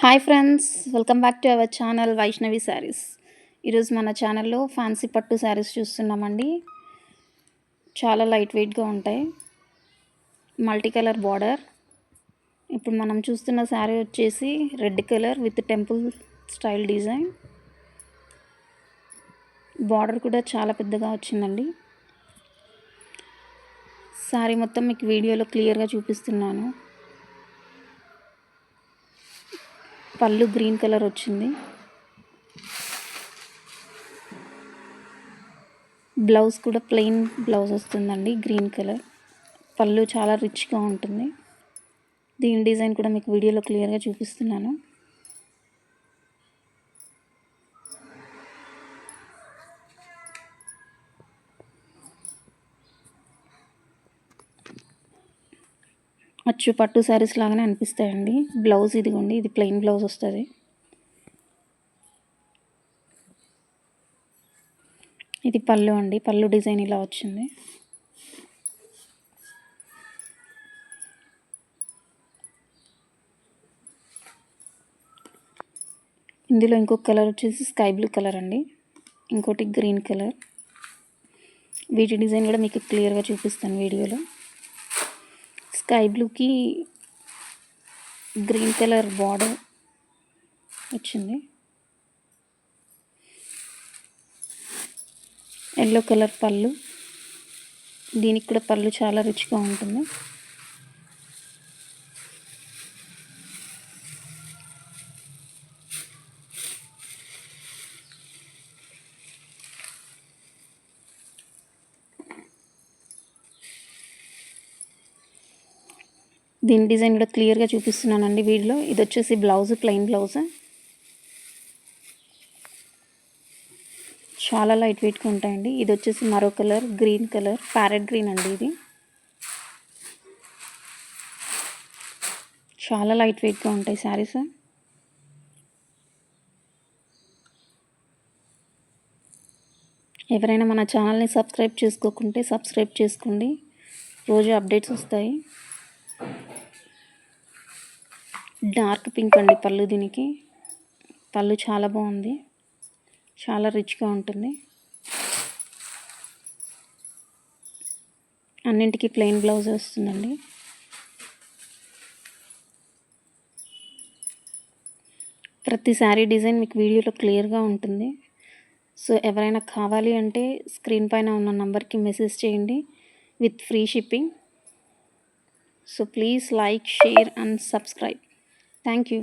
Hi friends, welcome back to our channel Vaishnavi saris. ఈరోజు మన ఛానల్లో ఫ్యాన్సీ పట్టు శారీస్ చూస్తున్నామండి. చాలా లైట్ వెయిట్గా ఉంటాయి, మల్టీ కలర్ బార్డర్. ఇప్పుడు మనం చూస్తున్న శారీ వచ్చేసి red colour with temple style design. Border కూడా చాలా పెద్దగా వచ్చిందండి. శారీ మొత్తం మీకు వీడియోలో క్లియర్గా చూపిస్తున్నాను. పళ్ళు గ్రీన్ కలర్ వచ్చింది. బ్లౌజ్ కూడా ప్లెయిన్ బ్లౌజ్ వస్తుందండి, గ్రీన్ కలర్. పళ్ళు చాలా రిచ్గా ఉంటుంది. దీని డిజైన్ కూడా మీకు వీడియోలో క్లియర్గా చూపిస్తున్నాను. అచ్చు పట్టు శారీస్ లాగానే అనిపిస్తాయండి. బ్లౌజ్ ఇదిగోండి, ఇది ప్లెయిన్ బ్లౌజ్ వస్తుంది. ఇది పళ్ళు అండి, పళ్ళు డిజైన్ ఇలా వచ్చింది. ఇందులో ఇంకొక కలర్ వచ్చేసి స్కై బ్లూ కలర్ అండి, ఇంకోటి గ్రీన్ కలర్. వీటి డిజైన్ కూడా మీకు క్లియర్గా చూపిస్తాను వీడియోలో. స్కై బ్లూకి గ్రీన్ కలర్ బార్డర్ వచ్చింది. ఎల్లో కలర్ పళ్ళు, దీనికి కూడా పళ్ళు చాలా రిచ్గా ఉంటుంది. దీని డిజైన్ కూడా క్లియర్గా చూపిస్తున్నానండి వీడియోలో. ఇది వచ్చేసి బ్లౌజ్, ప్లెయిన్ బ్లౌజ్. చాలా లైట్ వెయిట్గా ఉంటాయండి. ఇది వచ్చేసి మరో colour, green colour, parrot green అండి. ఇది చాలా లైట్ వెయిట్గా ఉంటాయి శారీస్. ఎవరైనా మన ఛానల్ని సబ్స్క్రైబ్ చేసుకోకుంటే సబ్స్క్రైబ్ చేసుకోండి, రోజు అప్డేట్స్ వస్తాయి. డార్క్ పింక్ అండి పళ్ళు. దీనికి పళ్ళు చాలా బాగుంది, చాలా రిచ్గా ఉంటుంది. అన్నింటికి ప్లెయిన్ బ్లౌజ్ వస్తుందండి. ప్రతి శారీ డిజైన్ మీకు వీడియోలో క్లియర్గా ఉంటుంది. సో ఎవరైనా కావాలి అంటే స్క్రీన్ పైన ఉన్న నంబర్కి మెసేజ్ చేయండి with free shipping. So please like, share and subscribe. Thank you.